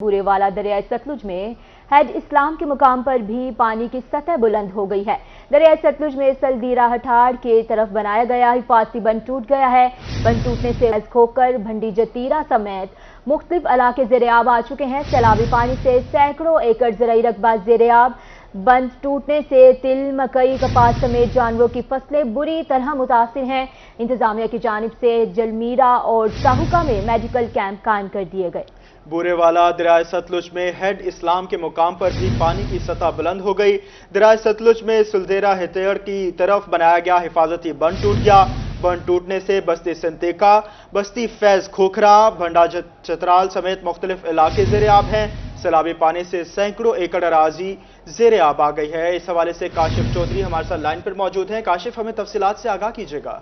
بورے والا دریائے ستلج میں ہیڈ اسلام کے مقام پر بھی پانی کی سطح بلند ہو گئی ہے۔ دریائے ستلج میں سلدیرہ ہٹھاڑ کے طرف بنایا گیا حفاظتی بند ٹوٹ گیا ہے۔ بند ٹوٹنے سے کھوکر، بھنڈی جتیرہ سمیت مختلف علاقے زیر آب آ چکے ہیں۔ سیلابی پانی سے سینکڑوں ایکڑ زرعی رقبہ زیر آب۔ بند ٹوٹنے سے تل، مکئی، کپاس سمیت جانوروں کی فصلیں بری طرح متاثر ہیں۔ انتظامیہ کی جانب سے جلمیرہ اور ساہوکا میں میڈیکل کیمپ قائم کر دیے گئے۔ بورے والا دریائے ستلج میں ہیڈ اسلام کے مقام پر بھی پانی کی سطح بلند ہو گئی۔ دریائے ستلج میں سلدیرہ ہتیڑ کی طرف بنایا گیا حفاظتی بند ٹوٹ گیا۔ بند ٹوٹنے سے بستی سنتیکا، بستی فیض کھوکھرا، بھنڈا چترال سمیت مختلف علاقے زیر آب ہیں۔ سیلابی پانی سے سینکڑوں ایکڑ اراضی زیر آب آ گئی ہے۔ اس حوالے سے کاشف چودھری ہمارے ساتھ لائن پر موجود ہیں۔ کاشف، ہمیں تفصیلات سے آگاہ کیجیے گا۔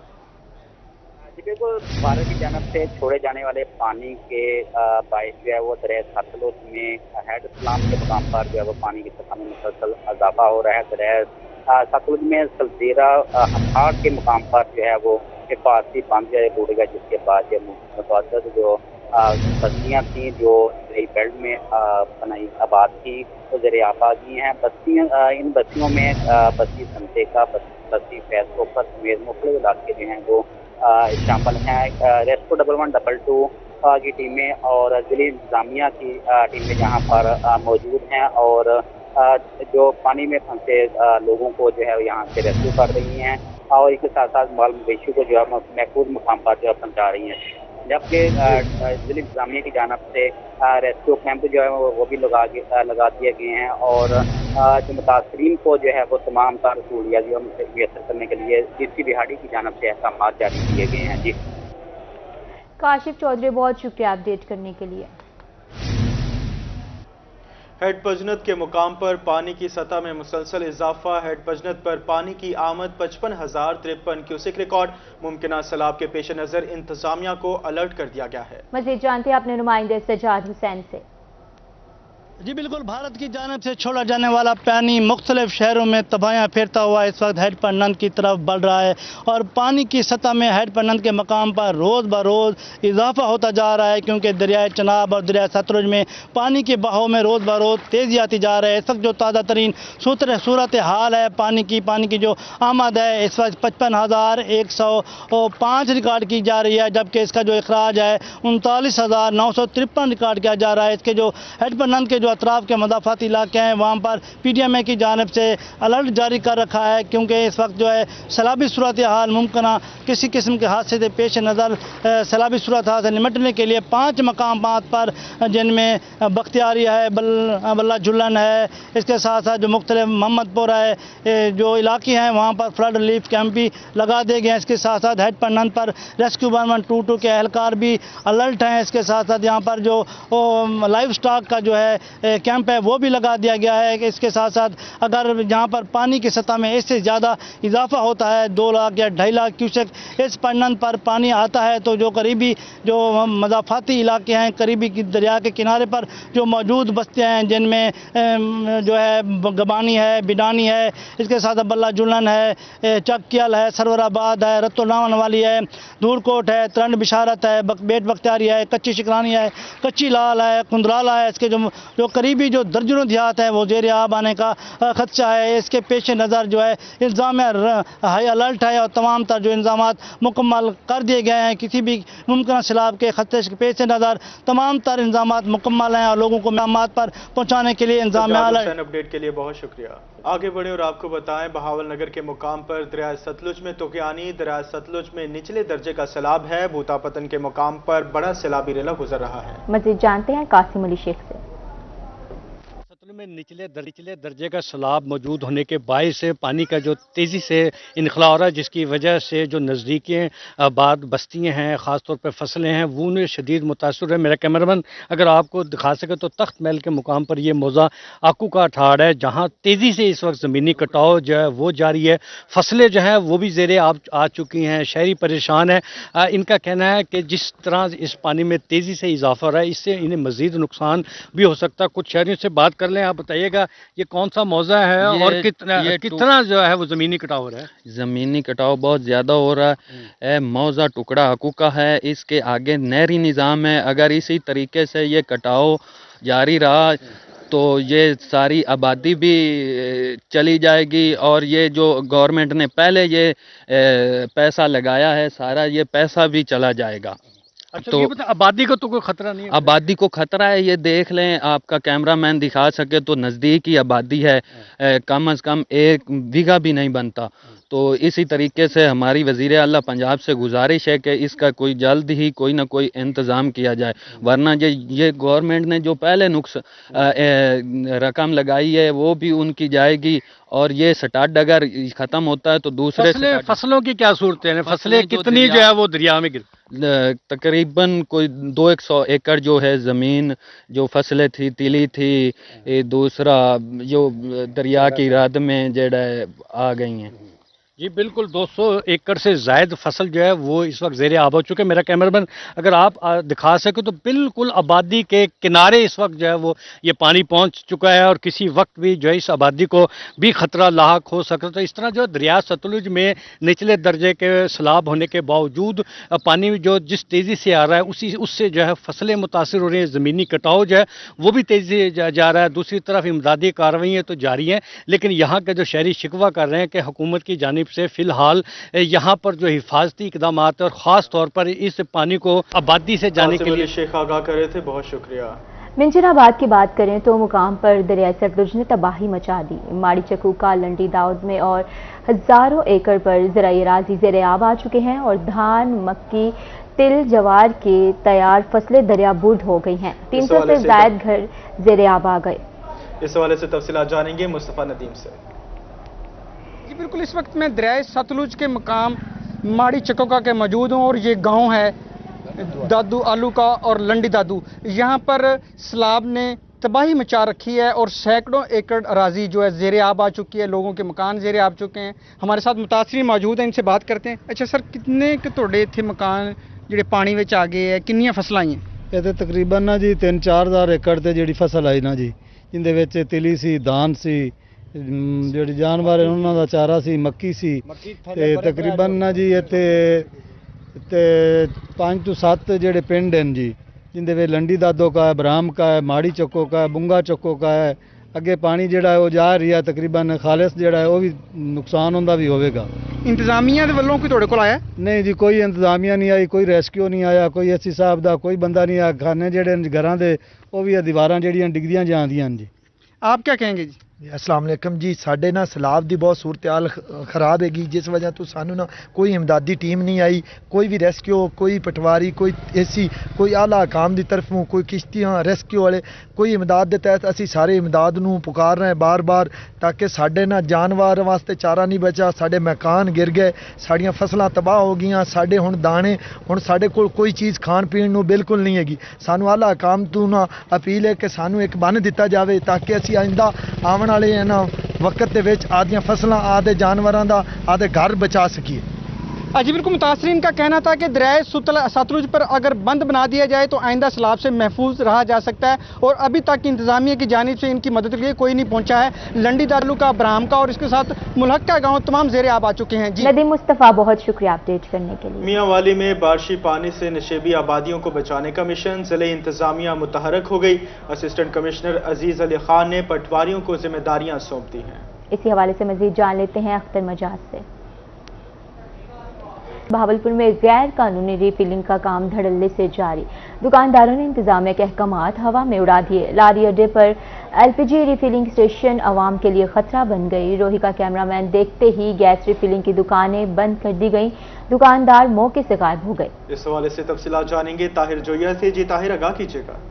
بالکل، بھارت کی جانب سے چھوڑے جانے والے پانی کے باعث جو ہے وہ دریائے ستلج میں ہیڈ اسلام کے مقام پر جو ہے وہ پانی کی سطح میں مسلسل اضافہ ہو رہا ہے۔ دریائے ستلج میں سلدیرہ ہٹھاڑ کے مقام پر جو ہے وہ حفاظتی بند جو ہے ٹوٹ گیا، جس کے بعد متعدد جو بستیاں تھیں جو بیلٹ میں بنائی آباد تھی وہ زیر آب آ گئی ہیں۔ ان بستیوں میں بستی سنتیکا، بستی فیض کھوکھر سمیت مختلف علاقے جو ہیں وہ شامل ہیں۔ ریسکو 1112 کی ٹیمیں اور ضلعی انتظامیہ کی ٹیمیں جہاں پر موجود ہیں اور جو پانی میں پھنسے لوگوں کو جو ہے یہاں سے ریسکیو کر رہی ہیں اور اس کے ساتھ ساتھ مال مویشی کو جو ہے محفوظ مقام پر جو ہے پہنچا رہی ہیں، جبکہ ضلعی انتظامیہ کی جانب سے ریسکیو کیمپ جو ہے وہ بھی لگا دیے گئے ہیں اور جو متاثرین کو جو ہے وہ تمام تر سہولیات جو میسر کرنے کے لیے ڈی بہاڑی کی جانب سے احکامات جاری کیے گئے ہیں۔ جی کاشف چودھری، بہت شکریہ اپڈیٹ کرنے کے لیے۔ ہیڈ پجنت کے مقام پر پانی کی سطح میں مسلسل اضافہ۔ ہیڈ پجنت پر پانی کی آمد 55,053 کیوسک ریکارڈ۔ ممکنہ سیلاب کے پیش نظر انتظامیہ کو الرٹ کر دیا گیا ہے۔ مزید جانتے ہیں اپنے نمائندے سجاد حسین سے۔ جی بالکل، بھارت کی جانب سے چھوڑا جانے والا پانی مختلف شہروں میں تباہیاں پھیرتا ہوا اس وقت ہیڈ پنند کی طرف بڑھ رہا ہے اور پانی کی سطح میں ہیڈ پنند کے مقام پر روز بروز اضافہ ہوتا جا رہا ہے، کیونکہ دریائے چناب اور دریائے ستلج میں پانی کے بہاؤ میں روز بروز تیزی آتی جا رہا ہے۔ اس وقت جو تازہ ترین صورت حال ہے پانی کی جو آمد ہے اس وقت 55,105 ریکارڈ کی جا رہی ہے، جبکہ اس کا جو اخراج ہے 39,953 ریکارڈ کیا جا رہا ہے۔ اس کے جو ہیڈ پنند کے جو اطراف کے مضافاتی علاقے ہیں وہاں پر پی ڈی ایم اے کی جانب سے الرٹ جاری کر رکھا ہے، کیونکہ اس وقت جو ہے سیلابی صورتحال ممکنہ کسی قسم کے حادثے سے پیش نظر سیلابی صورتحال سے نمٹنے کے لیے 5 مقامات پر، جن میں بختیاری ہے، بلہ جھلن ہے، اس کے ساتھ ساتھ جو مختلف محمد پور ہے، جو علاقے ہیں وہاں پر فلڈ ریلیف کیمپ بھی لگا دیے گئے ہیں۔ اس کے ساتھ ساتھ ہیڈ پنند پر ریسکیو 1122 کے اہلکار بھی الرٹ ہیں۔ اس کے ساتھ ساتھ یہاں پر جو لائف سٹاک کا جو ہے کیمپ ہے وہ بھی لگا دیا گیا ہے۔ اس کے ساتھ ساتھ اگر یہاں پر پانی کی سطح میں اس سے زیادہ اضافہ ہوتا ہے 2 لاکھ یا 2.5 لاکھ کیوسک اس پنند پر پانی آتا ہے تو جو قریبی جو مضافاتی علاقے ہیں، قریبی دریا کے کنارے پر جو موجود بستیاں ہیں، جن میں جو ہے گبانی ہے، بڈانی ہے، اس کے ساتھ بلہ جلن ہے، چکیل ہے، سرور آباد ہے، رتو ناون والی ہے، دور کوٹ ہے، ترنڈ بشارت ہے، بیٹ بختیاری ہے، کچی شکرانی ہے، کچی لال ہے، کندرالا ہے۔ اس کے جو قریبی جو درجنوں دیہات ہیں وہ زیر آب آنے کا خدشہ ہے۔ اس کے پیش نظر جو ہے انتظامیہ ہائی الرٹ ہے اور تمام تر جو انتظامات مکمل کر دیے گئے ہیں۔ کسی بھی ممکنہ سیلاب کے خطرے کے پیش نظر تمام تر انتظامات مکمل ہیں اور لوگوں کو مقامات پر پہنچانے کے لیے انتظامیہ اپڈیٹ کے لیے بہت شکریہ۔ آگے بڑھیں اور آپ کو بتائیں بہاول نگر کے مقام پر دریائے ستلج میں طغیانی۔ دریائے ستلج میں نچلے درجے کا سیلاب ہے۔ بھوتا پتن کے مقام پر بڑا سیلابی ریلا گزر رہا ہے۔ مزید جانتے ہیں قاسم علی شیخ سے۔ میں نچلے درجے کا سیلاب موجود ہونے کے باعث سے پانی کا جو تیزی سے انخلا ہو رہا ہے، جس کی وجہ سے جو نزدیکی آباد بستیاں ہیں، خاص طور پہ فصلیں ہیں، وہ انہیں شدید متاثر ہے۔ میرا کیمرامین اگر آپ کو دکھا سکے تو تخت محل کے مقام پر یہ موضع آکو کا ٹھاڑ ہے، جہاں تیزی سے اس وقت زمینی کٹاؤ جو ہے وہ جاری ہے۔ فصلیں جو ہیں وہ بھی زیر آب آ چکی ہیں، شہری پریشان ہیں۔ ان کا کہنا ہے کہ جس طرح اس پانی میں تیزی سے اضافہ ہو رہا ہے، اس سے انہیں مزید نقصان بھی ہو سکتا ہے۔ کچھ شہریوں سے بات کر لیں، آپ بتائیے گا یہ کون سا موضع ہے اور کتنا جو ہے وہ زمینی کٹاؤ ہو رہا ہے؟ زمینی کٹاؤ بہت زیادہ ہو رہا ہے۔ موضع ٹکڑا حقوق کا ہے، اس کے آگے نہری نظام ہے۔ اگر اسی طریقے سے یہ کٹاؤ जारी रहा तो ये सारी आबादी भी चली जाएगी और ये जो गवर्नमेंट ने पहले ये पैसा लगाया है सारा ये पैसा भी चला जाएगा। अच्छा, तो ये बताएं, आबादी को तो कोई खतरा नहीं है? आबादी को खतरा है, ये देख लें, आपका कैमरामैन दिखा सके तो नज़दीक ही आबादी है, कम अज़ कम 1 बीघा भी नहीं बनता। तो इसी तरीके से हमारी वज़ीर आला पंजाब से गुजारिश है कि इसका कोई जल्द ही कोई ना कोई इंतज़ाम किया जाए, वरना ये गवर्नमेंट ने जो पहले रकम लगाई है वो भी उनकी जाएगी और ये स्टार्ट अगर ख़त्म होता है तो दूसरे फसलों की क्या सूरत है? फसलें कितनी जो है वो दरिया में गिर तकरीबन कोई 200 एकड़ जो है ज़मीन जो फसलें थी तिली थी, दूसरा जो दरिया की रद में जड़ा आ गई हैं। जी बिल्कुल, 200 एकड़ से ज़ायद फसल जो है वो इस वक्त ज़ेरे आब हो चुके हैं। मेरा कैमरामैन अगर आप दिखा सके तो बिल्कुल आबादी के किनारे इस वक्त जो है वो ये पानी पहुंच चुका है और किसी वक्त भी जो है इस आबादी को भी ख़तरा लाहक हो सकता है। तो इस तरह जो दरिया सतलुज में निचले दर्जे के सैलाब होने के बावजूद पानी जो जिस तेज़ी से आ रहा है उससे जो है फसलें मुतासिर हो रही हैं, ज़मीनी कटाव जो है वो भी तेज़ी से जा रहा है। दूसरी तरफ इमदादी कार्रवाइयाँ तो जारी हैं, लेकिन यहाँ के जो शहरी शिकवा कर रहे हैं कि हुकूमत की जानिब से फ़िलहाल यहाँ पर जो हिफाजती इक़दाम और ख़ास तौर पर इस पानी को आबादी से जाने के लिए शेख आगाह कर रहे थे। बहुत शुक्रिया। मिंजराबाद की बात करें तो मुकाम पर दरिया सतलुज ने तबाही मचा दी। माड़ी चकूका, लंडी दाऊद में और हज़ारों एकड़ पर ज़राई अराज़ी ज़ेरे आब आ चुके हैं और धान, मक्की, तिल, जवार के तैयार फसलें दरियाबुर्द हो गई हैं। 300 से ज़ायद घर ज़ेरे आब आ गए। इस हवाले से तफसीलात जानेंगे मुस्तफ़ा नदीम से। जी बिल्कुल, इस वक्त मैं दरिया सतलुज के मकाम माड़ी चकोका के मौजूद हूँ और ये गांव है दादू आलू का और लंडी दादू। यहाँ पर सैलाब ने तबाही मचा रखी है और सैकड़ों एकड़ अराजी जो है ज़ेरे आब आ चुकी है, लोगों के मकान ज़ेरे आब चुके हैं। हमारे साथ मुतासिरीन मौजूद हैं, इनसे बात करते हैं। अच्छा सर, कितने के तोड़े थे मकान ਜਿਹੜੇ ਪਾਣੀ ਵਿੱਚ ਆ ਗਏ ਹੈ, ਕਿੰਨੀਆਂ ਫਸਲਾਂ ਆਈਆਂ? ਇਹ ਤੇ ਤਕਰੀਬਨ ਨਾ ਜੀ 3-4,000 ਏਕੜ ਤੇ ਜਿਹੜੀ ਫਸਲ ਆਈ ਨਾ ਜੀ, ਜਿੰਦੇ ਵਿੱਚ ਤਿਲੀ ਸੀ, ਦਾਨ ਸੀ, ਜਿਹੜੇ ਜਾਨਵਰ ਉਹਨਾਂ ਦਾ ਚਾਰਾ ਸੀ, ਮੱਕੀ ਸੀ ਤੇ ਤਕਰੀਬਨ ਨਾ ਜੀ ਇੱਥੇ ਤੇ 5 ਤੋਂ 7 ਜਿਹੜੇ ਪਿੰਡ ਹਨ ਜੀ, ਜਿੰਦੇ ਵਿੱਚ ਲੰਡੀ ਦਾਦੋ ਕਾ ਹੈ, ਬਰਾਮ ਕਾ ਹੈ, ਮਾੜੀ ਚੱਕੋ ਕਾ ਹੈ, ਬੁੰਗਾ ਚੱਕੋ ਕਾ ਹੈ। ਅੱਗੇ ਪਾਣੀ ਜਿਹੜਾ ਹੈ ਉਹ ਜਾ ਰਿਹਾ ਤਕਰੀਬਨ ਖਾਲਿਸ ਜਿਹੜਾ ਹੈ ਉਹ ਵੀ ਨੁਕਸਾਨ ਹੁੰਦਾ ਵੀ ਹੋਵੇਗਾ। ਇੰਤਜ਼ਾਮੀਆਂ ਦੇ ਵੱਲੋਂ ਕੋਈ ਤੁਹਾਡੇ ਕੋਲ ਆਇਆ? ਨਹੀਂ ਜੀ, ਕੋਈ ਇੰਤਜ਼ਾਮੀਆ ਨਹੀਂ ਆਈ, ਕੋਈ ਰੈਸਕਿਊ ਨਹੀਂ ਆਇਆ, ਕੋਈ ਐਸੀ ਸਾਹਿਬ ਦਾ ਕੋਈ ਬੰਦਾ ਨਹੀਂ ਆਇਆ। ਖਾਨੇ ਜਿਹੜੇ ਘਰਾਂ ਦੇ ਉਹ ਵੀ ਦੀਵਾਰਾਂ ਜਿਹੜੀਆਂ ਡਿੱਗਦੀਆਂ ਜਾਂਦੀਆਂ ਨੇ ਜੀ। ਆਪ ਕੀ ਕਹੇਂਗੇ ਜੀ? अस्सलाम वालेकुम जी। साढ़े ना सैलाब की बहुत सूरत हाल खराब हैगी, जिस वजह तो सानू ना कोई इमदादी टीम नहीं आई, कोई भी रेस्क्यू, कोई पटवारी, कोई ऐसी कोई आला काम की तरफों, कोई किश्तियाँ रेस्क्यू वाले, कोई इमदाद के तहत असी सारे इमदाद नूं पुकार रहे हैं बार बार, ताकि साढ़े ना जानवर वास्ते चारा नहीं बचा, साढ़े मकान गिर गए, साड़ियाँ फसलां तबाह हो गई, साढ़े हुण दाने, हुण साढ़े कोल कोई चीज़ खाण पीण नूं बिल्कुल नहीं हैगी। सानू आला काम तो ना अपील है कि सानू एक बन दिता जाए ताकि असी आइंदा आवन वाले ना वक्त दे विच आदियां फसलां, आदे जानवरां दा, आदे घर बचा सकिए। जी बिल्कुल, मुतासरीन का कहना था कि दरिया सतलुज पर अगर बंद बना दिया जाए तो आइंदा सैलाब से महफूज रहा जा सकता है और अभी तक इंतजामिया की जानिब से इनकी मदद के लिए कोई नहीं पहुंचा है। लंडी दादू का, ब्राह्म का और इसके साथ मुल्हक्का गांव तमाम ज़ेरे आब आ चुके हैं। जी नदीम मुस्तफ़ा, बहुत शुक्रिया अपडेट करने के लिए। मियां वाली में बारिशी पानी से नशेबी आबादियों को बचाने का मिशन, जिले इंतजामिया मुतहरक हो गई। असिस्टेंट कमिश्नर अजीज अली खान ने पटवारियों को जिम्मेदारियां सौंप दी हैं। इसी हवाले से मजीद जान लेते हैं अख्तर मजाज से। बहावलपुर में गैर कानूनी रीफिलिंग का काम धड़ल्ले से जारी। दुकानदारों ने इंतजामिया के अहकामात हवा में उड़ा दिए। लारी अड्डे पर एलपीजी रिफिलिंग स्टेशन आवाम के लिए खतरा बन गई। रोही का कैमरामैन देखते ही गैस रिफिलिंग की दुकानें बंद कर दी गईं। दुकानदार मौके से गायब हो गए। इस हवाले से तफसीलात जानेंगे ताहिर जोया से। जी ताहिर, आगाह कीजिएगा।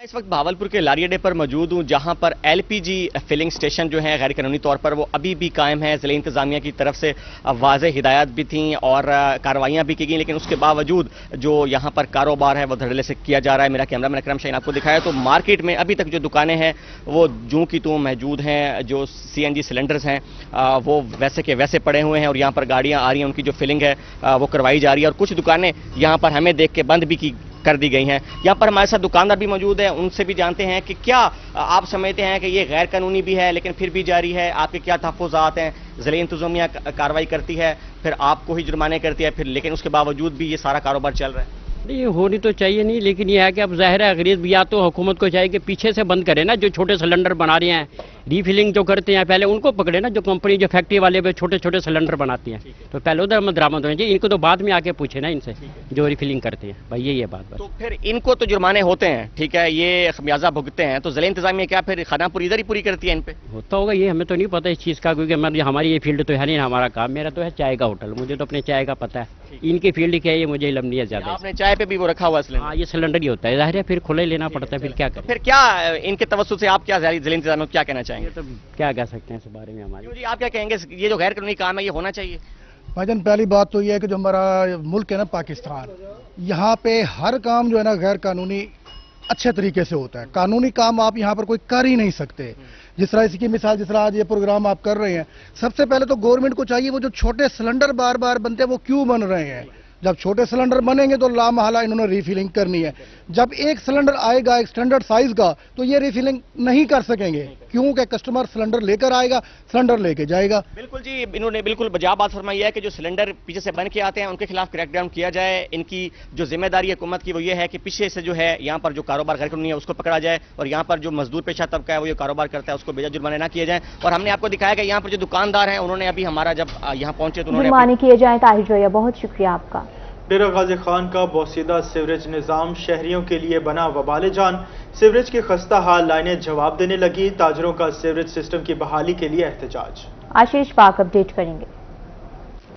इस वक्त भावलपुर के लारी अड्डे पर मौजूद हूँ, जहाँ पर एलपीजी फिलिंग स्टेशन जो है गैर कानूनी तौर पर वो अभी भी कायम है। ज़िले इंतजामिया की तरफ से वाज़ेह हिदायत भी थी और कार्रवाइयाँ भी की गई, लेकिन उसके बावजूद जो यहाँ पर कारोबार है वो धड़ल्ले से किया जा रहा है। मेरा कैमरामैन अकरम शाहीन आपको दिखाया तो मार्केट में अभी तक जो दुकानें हैं वो जूं की तूं मौजूद हैं। जो CNG सिलेंडर्स हैं वो वैसे के वैसे पड़े हुए हैं और यहाँ पर गाड़ियाँ आ रही हैं, उनकी जो फिलिंग है वो करवाई जा रही है और कुछ दुकानें यहाँ पर हमें देख के बंद भी कर दी गई हैं। यहाँ पर हमारे साथ दुकानदार भी मौजूद हैं, उनसे भी जानते हैं कि क्या आप समझते हैं कि ये गैर कानूनी भी है लेकिन फिर भी जारी है, आपके क्या तहफ़्फ़ुज़ात हैं? ज़िले इंतज़ामिया कार्रवाई करती है, फिर आपको ही जुर्माने करती है, फिर लेकिन उसके बावजूद भी ये सारा कारोबार चल रहा है। नहीं होनी तो चाहिए नहीं, लेकिन ये है कि अब ज़ाहिर है गरीब या तो हुकूमत को चाहिए कि पीछे से बंद करे ना, जो छोटे सिलेंडर बना रहे हैं रीफिलिंग जो करते हैं पहले उनको पकड़े ना, जो कंपनी जो फैक्ट्री वाले पे छोटे छोटे सिलेंडर बनाती हैं तो पहले उधर बरामद होने चाहिए, इनको तो बाद में आके पूछे ना इनसे जो रीफिलिंग करते हैं, भाई यही है बात बस। तो फिर इनको तो जुर्माने होते हैं, ठीक है, ये खमियाजा भुगतते हैं, तो ज़िला इंतजामिया क्या फिर खानापुर इधर ही पूरी करती है इन पे? होता होगा ये, हमें तो नहीं पता इस चीज़ का, क्योंकि हमारी ये फील्ड तो है नहीं हमारा काम, मेरा तो है चाय का होटल, मुझे तो अपने चाय का पता है, इनकी फील्ड क्या है ये मुझे इल्म नहीं है ज़्यादा। आपने चाय पे भी वो रखा हुआ सिलेंडर? हाँ ये सिलेंडर ही होता है, ज़ाहिर है फिर खुला ही लेना पड़ता है, फिर क्या करें। फिर क्या इनके तवज्जुह से आप क्या ज़िला इंतजामिया को क्या कहना चाहेंगे? तो क्या कह सकते हैं इस बारे में हमारे। जी आप क्या कहेंगे, ये जो गैर कानूनी काम है ये होना चाहिए? भाईजान पहली बात तो ये है कि जो हमारा मुल्क है ना पाकिस्तान, यहाँ पे हर काम जो है ना गैर कानूनी अच्छे तरीके से होता है, कानूनी काम आप यहाँ पर कोई कर ही नहीं सकते। जिस तरह इसकी मिसाल, जिस तरह आज ये प्रोग्राम आप कर रहे हैं, सबसे पहले तो गवर्नमेंट को चाहिए वो जो छोटे सिलेंडर बार बार बनते हैं वो क्यों बन रहे हैं, जब छोटे सिलेंडर बनेंगे तो लामहला इन्होंने रीफिलिंग करनी है, जब एक सिलेंडर आएगा एक स्टैंडर्ड साइज का तो ये रीफिलिंग नहीं कर सकेंगे, क्योंकि कस्टमर सिलेंडर लेकर आएगा, सिलेंडर लेके जाएगा। बिल्कुल जी, इन्होंने बिल्कुल बजा बात फरमाई है कि जो सिलेंडर पीछे से बन के आते हैं उनके खिलाफ क्रैकडाउन किया जाए। इनकी जो जिम्मेदारी हुकूमत की वो ये है कि पीछे से जो है यहाँ पर जो कारोबार गैर कानूनी है उसको पकड़ा जाए, और यहाँ पर जो मजदूर पेशा तबका है वो ये कारोबार करता है उसको बेजा जुर्माने ना किए जाए। और हमने आपको दिखाया कि यहाँ पर जो दुकानदार हैं उन्होंने अभी हमारा जब यहाँ पहुंचे तो जुर्माने किए जाए। ताहिर जोया बहुत शुक्रिया आपका। डेरा गाजी खान का बोसीदा सीवरेज निज़ाम शहरियों के लिए बना वबाल जान, सीवरेज की खस्ता हाल लाइनें जवाब देने लगी, ताजरों का सीवरेज सिस्टम की बहाली के लिए एहतजाज। आशीष पाक अपडेट करेंगे।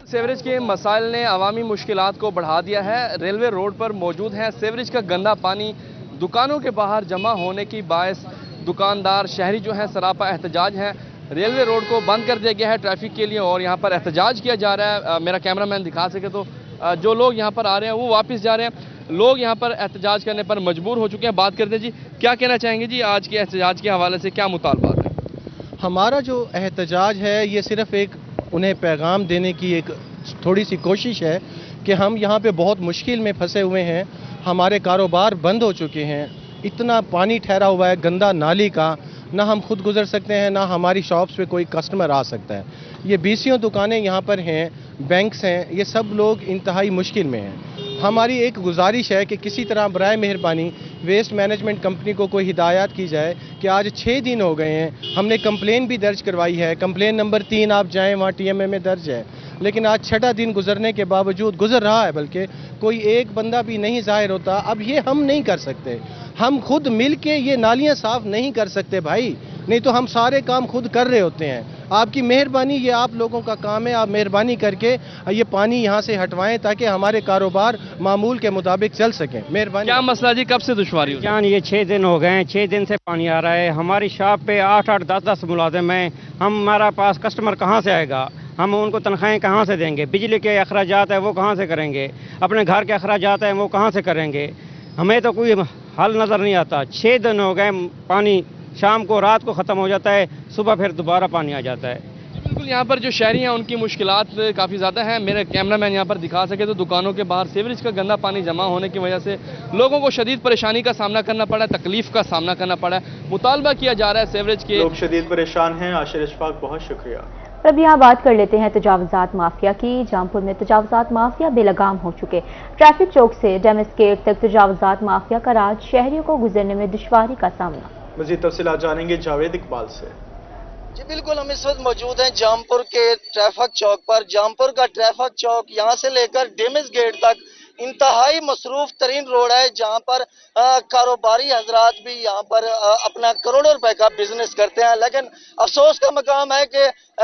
सीवरेज के मसाइल ने अवामी मुश्किलात को बढ़ा दिया है। रेलवे रोड पर मौजूद है सीवरेज का गंदा पानी दुकानों के बाहर जमा होने की बायस दुकानदार शहरी जो है सरापा एहतजाज हैं। रेलवे रोड को बंद कर दिया गया है ट्रैफिक के लिए और यहाँ पर एहतजाज किया जा रहा है। मेरा कैमरामैन दिखा सके तो जो लोग यहाँ पर आ रहे हैं वो वापस जा रहे हैं। लोग यहाँ पर एहतजाज करने पर मजबूर हो चुके हैं। बात करते हैं जी, क्या कहना चाहेंगे जी आज के एहतजाज के हवाले से, क्या मुतालबात है? हमारा जो एहतजाज है ये सिर्फ एक उन्हें पैगाम देने की एक थोड़ी सी कोशिश है कि हम यहाँ पे बहुत मुश्किल में फंसे हुए हैं, हमारे कारोबार बंद हो चुके हैं, इतना पानी ठहरा हुआ है गंदा नाली का, ना हम खुद गुजर सकते हैं ना हमारी शॉप्स पे कोई कस्टमर आ सकता है। ये 20 दुकानें यहाँ पर हैं, बैंक्स हैं, ये सब लोग इंतहाई मुश्किल में हैं। हमारी एक गुजारिश है कि किसी तरह बराए मेहरबानी वेस्ट मैनेजमेंट कंपनी को कोई हिदायत की जाए कि आज 6 दिन हो गए हैं, हमने कंप्लेन भी दर्ज करवाई है, कंप्लेन नंबर 3 आप जाएं वहाँ TMA में दर्ज है, लेकिन आज 6ठा दिन गुजरने के बावजूद गुजर रहा है, बल्कि कोई एक बंदा भी नहीं ज़ाहिर होता। अब ये हम नहीं कर सकते, हम खुद मिल के ये नालियाँ साफ़ नहीं कर सकते भाई, नहीं तो हम सारे काम खुद कर रहे होते हैं। आपकी मेहरबानी, ये आप लोगों का काम है, आप मेहरबानी करके ये पानी यहाँ से हटवाएं ताकि हमारे कारोबार मामूल के मुताबिक चल सकें। मेहरबानी। क्या मसला जी, कब से दुश्वारी? जान ये 6 दिन हो गए हैं, 6 दिन से पानी आ रहा है। हमारी शॉप पे 8-8, 10-10 मुलाजिम हैं, हमारा पास कस्टमर कहाँ से आएगा, हम उनको तनख्वाहें कहाँ से देंगे, बिजली के अखराजात है वो कहाँ से करेंगे, अपने घर के अखराजात हैं वो कहाँ से करेंगे, हमें तो कोई हल नज़र नहीं आता। 6 दिन हो गए, पानी शाम को रात को ख़त्म हो जाता है, सुबह फिर दोबारा पानी आ जाता है। बिल्कुल, यहाँ पर जो शहरी हैं उनकी मुश्किलात काफ़ी ज़्यादा हैं। मेरे कैमरामैन यहाँ पर दिखा सके तो दुकानों के बाहर सीवरेज का गंदा पानी जमा होने की वजह से लोगों को शदीद परेशानी का सामना करना पड़ा है, तकलीफ का सामना करना पड़ा है। मुतालबा किया जा रहा है सीवरेज के, लोग शदीद परेशान हैं। आशिर इशफाक बहुत शुक्रिया। अब यहाँ बात कर लेते हैं तजावुज़ात माफिया की। जामपुर में तजावुज़ात माफिया बेलगाम हो चुके। ट्रैफिक चौक से डेमिस गेट तक तजावुज़ात माफिया का राज, शहरियों को गुजरने में दुश्वारी का सामना। मज़ीद तफसीलात जानेंगे जावेद इकबाल से। जी बिल्कुल, हम इस वक्त मौजूद हैं जामपुर के ट्रैफिक चौक पर। जामपुर का ट्रैफिक चौक यहाँ से लेकर डेमिस गेट तक इंतहाई मसरूफ तरीन रोड है, जहाँ पर कारोबारी हजरात भी यहाँ पर अपना करोड़ों रुपए का बिजनेस करते हैं। लेकिन अफसोस का मकाम है कि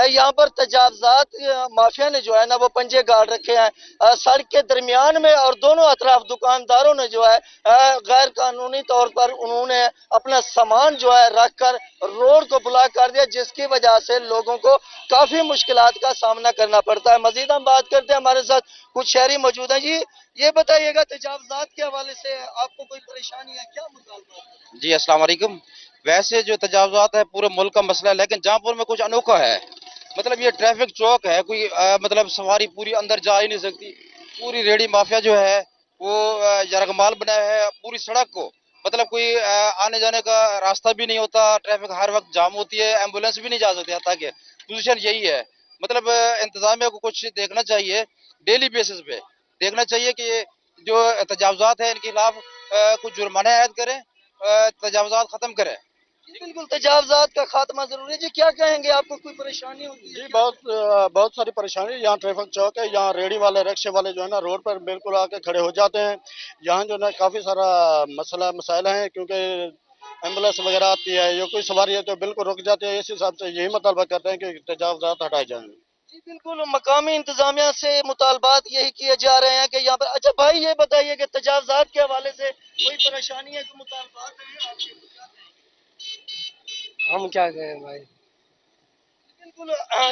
यहाँ पर तजावुज़ात माफिया ने जो है ना वो पंजे गाड़ रखे हैं सड़क के दरमियान में, और दोनों अतराफ दुकानदारों ने जो है गैर कानूनी तौर पर उन्होंने अपना सामान जो है रख कर रोड को ब्लॉक कर दिया, जिसकी वजह से लोगों को काफी मुश्किलात का सामना करना पड़ता है। मजीद हम बात करते हैं, हमारे साथ कुछ शहरी मौजूद हैं। जी ये बताइएगा, तजावुज़ात के हवाले से आपको कोई परेशानी है, क्या मुतालबा? जी अस्सलाम वालेकुम। वैसे जो तजावुज़ात है पूरे मुल्क का मसला है, लेकिन जहाँपुर में कुछ अनोखा है। मतलब ये ट्रैफिक चौक है, कोई मतलब सवारी पूरी अंदर जा ही नहीं सकती। पूरी रेडी माफिया जो है वो यरगमाल बनाया है पूरी सड़क को, मतलब कोई आने जाने का रास्ता भी नहीं होता, ट्रैफिक हर वक्त जाम होती है, एम्बुलेंस भी नहीं जा सकती। हत्ता कि पोजीशन यही है। मतलब इंतजामिया को कुछ देखना चाहिए, डेली बेसिस पे देखना चाहिए कि जो तजावजात है इनके खिलाफ कुछ जुर्माना आयद करें, तजावजात ख़त्म करें। बिल्कुल तजावजात का खात्मा जरूरी है जी। क्या कहेंगे, आपको कोई परेशानी होती है? जी बहुत सारी परेशानी। यहाँ ट्रैफिक चौक है, यहाँ रेडी वाले रिक्शे वाले जो है ना रोड पर बिल्कुल आके खड़े हो जाते हैं। यहाँ जो है काफ़ी सारा मसाइल हैं, क्योंकि एम्बुलेंस वगैरह आती है या कोई सवारी है तो बिल्कुल रुक जाते हैं। इस हिसाब से यही मुतालबा करते हैं कि तजावजात हटाए जाएं। जी बिल्कुल, मकामी इंतजामिया से मुतालबात यही किए जा रहे हैं कि यहाँ पर। अच्छा भाई, ये बताइए कि तजावजात के हवाले से कोई परेशानी है, कोई मुतालबात है आपके? हम क्या कहें भाई। बिल्कुल,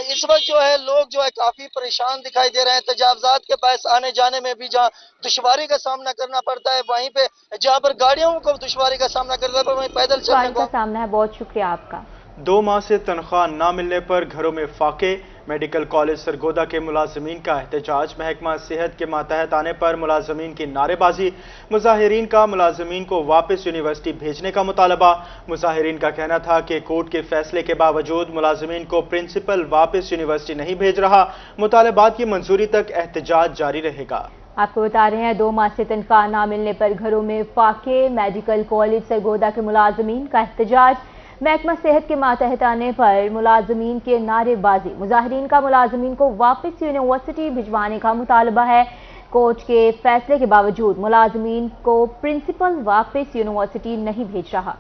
इस वक्त जो है लोग जो है काफी परेशान दिखाई दे रहे हैं। तजावजात के पास आने जाने में भी जहाँ दुश्वारी का सामना करना पड़ता है, वहीं पे जहाँ पर गाड़ियों को दुश्वारी का सामना करना पड़ता है, वहीं पैदल चलने का सामना है। बहुत शुक्रिया आपका। 2 माह से तनख्वाह न मिलने पर घरों में फाके। मेडिकल कॉलेज सरगोदा के मुलाजमीन का एहतजाज। महकमा सेहत के मातहत आने पर मुलाजमीन की नारेबाजी। मुजाहिरीन का मुलाजमीन को वापस यूनिवर्सिटी भेजने का मुतालबा। मुजाहिरीन का कहना था कि कोर्ट के फैसले के बावजूद मुलाजमीन को प्रिंसिपल वापस यूनिवर्सिटी नहीं भेज रहा। मुतालबात की मंजूरी तक एहतजाज जारी रहेगा। आपको बता रहे हैं 2 माह से तनख्वाह न मिलने पर घरों में फाके। मेडिकल कॉलेज सरगोदा के मुलाजमीन का एहतजाज। महकमा सेहत के मातहत आने पर मुलाजमीन के नारेबाजी। मुजाहिरीन का मुलाजमीन को वापस यूनिवर्सिटी भिजवाने का मुतालबा है। कोर्ट के फैसले के बावजूद मुलाजमीन को प्रिंसिपल वापस यूनिवर्सिटी नहीं भेज रहा।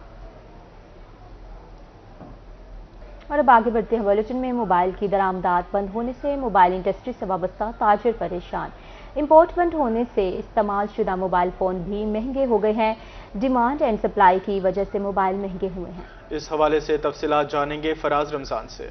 और अब आगे बढ़ते हैं बुलेटिन में। मोबाइल की दरामदात बंद होने से मोबाइल इंडस्ट्री से वाबस्ता ताजिर परेशान। इंपोर्ट बंद होने से इस्तेमाल शुदा मोबाइल फ़ोन भी महंगे हो गए हैं। डिमांड एंड सप्लाई की वजह से मोबाइल महंगे हुए हैं। इस हवाले से तफसीलात जानेंगे फराज रमजान से।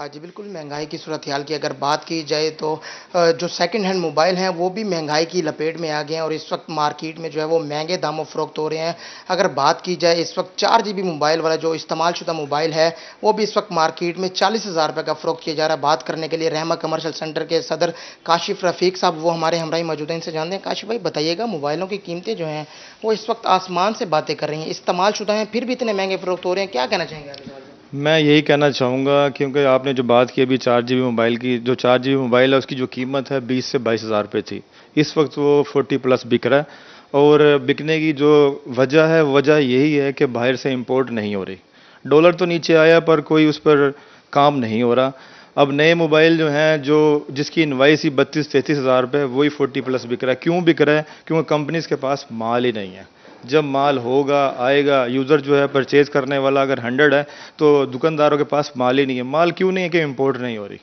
जी बिल्कुल, महंगाई की सूरत हाल की अगर बात की जाए तो जो सेकंड हैंड मोबाइल हैं वो भी महंगाई की लपेट में आ गए हैं और इस वक्त मार्केट में जो है वो महंगे दामों फ़रोख्त हो रहे हैं। अगर बात की जाए इस वक्त 4 GB मोबाइल वाला जो इस्तेमाल शुदा मोबाइल है वो भी इस वक्त मार्केट में 40,000 रुपये का फ़रोख्त किया जा रहा है। बात करने के लिए रहमा कमर्शियल सेंटर के सदर काशिफ रफ़ीक साहब वो हमारे हमराही मौजूद हैं, इनसे जानते हैं। काशिफ भाई बताइएगा, मोबाइलों की कीमतें जो हैं वो इस वक्त आसमान से बातें कर रही हैं, इस्तेमाल शुदा हैं फिर भी इतने महंगे फ़रोख्त हो रहे हैं, क्या कहना चाहेंगे? मैं यही कहना चाहूँगा क्योंकि आपने जो बात की अभी 4 GB मोबाइल की, जो 4 GB मोबाइल है उसकी जो कीमत है 20 से 22,000 रुपये थी, इस वक्त वो 40+ बिक रहा है। और बिकने की जो वजह है वजह यही है कि बाहर से इंपोर्ट नहीं हो रही। डॉलर तो नीचे आया पर कोई उस पर काम नहीं हो रहा। अब नए मोबाइल जो हैं जो जिसकी इनवाइस ही 32-33 हज़ार रुपये वही 40+ बिक रहा है। क्यों बिक रहा है? क्योंकि कंपनीज़ के पास माल ही नहीं है। जब माल होगा आएगा, यूज़र जो है परचेज़ करने वाला अगर 100 है तो दुकानदारों के पास माल ही नहीं है। माल क्यों नहीं है? कि इंपोर्ट नहीं हो रही।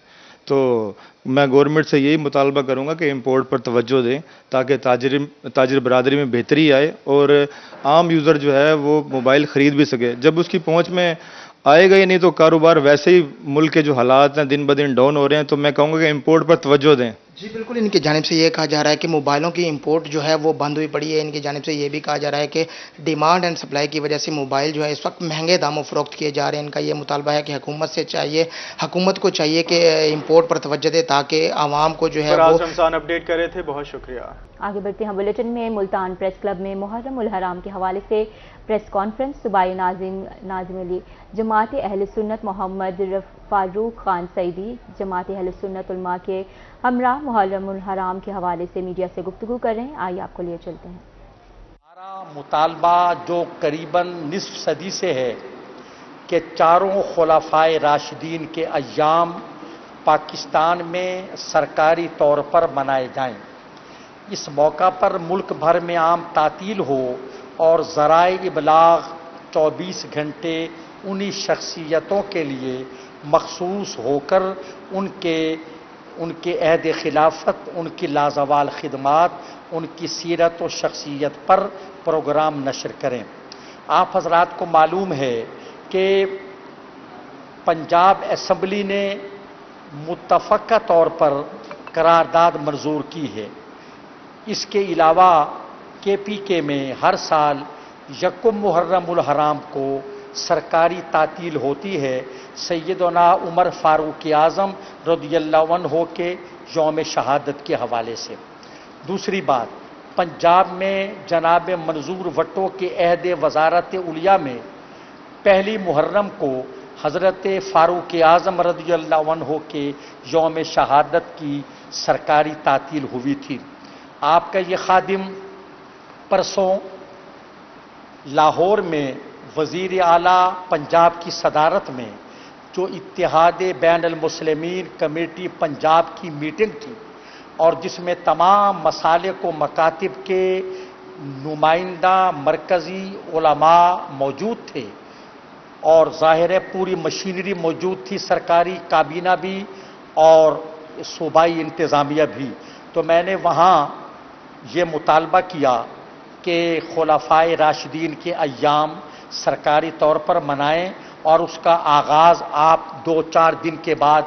तो मैं गवर्नमेंट से यही मुतालबा करूंगा कि इंपोर्ट पर तवज्जो दें ताकि ताजिर बरादरी में बेहतरी आए और आम यूज़र जो है वो मोबाइल ख़रीद भी सके। जब उसकी पहुंच में आएगा ही नहीं तो कारोबार वैसे ही मुल्क के जो हालात हैं दिन ब दिन डाउन हो रहे हैं। तो मैं कहूँगा कि इंपोर्ट पर तवज्जो दें। जी बिल्कुल, इनकी जानिब से ये कहा जा रहा है कि मोबाइलों की इंपोर्ट जो है वो बंद हुई पड़ी है। इनकी जानिब से ये भी कहा जा रहा है कि डिमांड एंड सप्लाई की वजह से मोबाइल जो है इस वक्त महंगे दामों फ़रोख्त किए जा रहे हैं। इनका ये मुतालबा है कि हुकूमत को चाहिए कि इंपोर्ट पर तवज्जो दे ताकि आवाम को जो है वो रमजान अपडेट कर रहे थे। बहुत शुक्रिया। आगे बढ़ते हैं बुलेटिन में। मुल्तान प्रेस क्लब में मुहर्रम उल हराम के हवाले से प्रेस कॉन्फ्रेंस। सूबाई नाज़िम अली, जमात अहले सुन्नत मोहम्मद फारूक खान सईदी, जमात अहले सुन्नत उलमा के हमरा मुहर्रम उल हराम के हवाले से मीडिया से गुफ्तगू कर रहे हैं। आइए आपको लिए चलते हैं। हमारा मुतालबा जो करीबन निस्फ सदी से है कि चारों खुलाफाए राशिदीन के अय्याम पाकिस्तान में सरकारी तौर पर मनाए जाएं। इस मौका पर मुल्क भर में आम तातील हो और ज़राए इबलाग 24 घंटे उन्हीं शख्सियतों के लिए मखसूस होकर उनके अहद खिलाफत, उनकी लाजवाल खिदमात, उनकी सीरत और शख्सियत पर प्रोग्राम नशर करें। आप हजरात को मालूम है कि पंजाब असम्बली ने मुत्तफ़क़ा तौर पर करारदाद मंजूर की है। इसके अलावा KPK में हर साल यकुम मुहर्रम उल हराम को सरकारी तातील होती है सैयदना उमर फारूक आज़म रज़ियल्लाहु अन्हु के यौम शहादत के हवाले से। दूसरी बात, पंजाब में जनाब मंजूर भट्टो के अहद वज़ारत उलिया में पहली मुहर्रम को हज़रत फारूक आज़म रज़ियल्लाहु अन्हु के यौम शहादत की सरकारी तातील हुई थी। آپ کا یہ خادم پرسوں لاہور میں وزیر اعلیٰ پنجاب کی صدارت میں جو اتحاد بین المسلمین کمیٹی پنجاب کی میٹنگ تھی اور جس میں تمام مسالک و مکاتب کے نمائندہ مرکزی علماء موجود تھے اور ظاہر ہے پوری مشینری موجود تھی، سرکاری کابینہ بھی اور صوبائی انتظامیہ بھی، تو میں نے وہاں یہ مطالبہ کیا کہ خلفائے راشدین کے ایام سرکاری طور پر منائیں اور اس کا آغاز آپ 2-4 دن کے بعد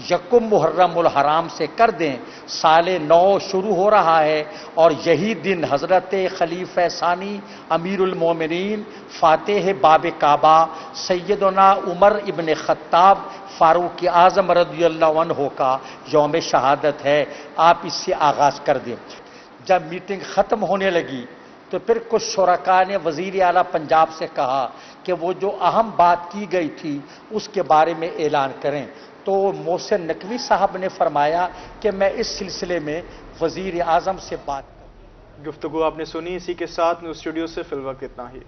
یکم محرم الحرام سے کر دیں۔ سال نو شروع ہو رہا ہے اور یہی دن حضرت خلیفہ ثانی امیر المومنین فاتح باب کعبہ سیدنا عمر ابن خطاب فاروق اعظم رضی اللہ عنہ کا یوم شہادت ہے، آپ اس سے آغاز کر دیں۔ جب میٹنگ ختم ہونے لگی تو پھر کچھ شرکاء نے وزیر اعلیٰ پنجاب سے کہا کہ وہ جو اہم بات کی گئی تھی اس کے بارے میں اعلان کریں، تو محسن نقوی صاحب نے فرمایا کہ میں اس سلسلے میں وزیر اعظم سے بات کروں۔ گفتگو آپ نے سنی، اسی کے ساتھ نیوز اسٹوڈیو سے فی الوقت اتنا ہی۔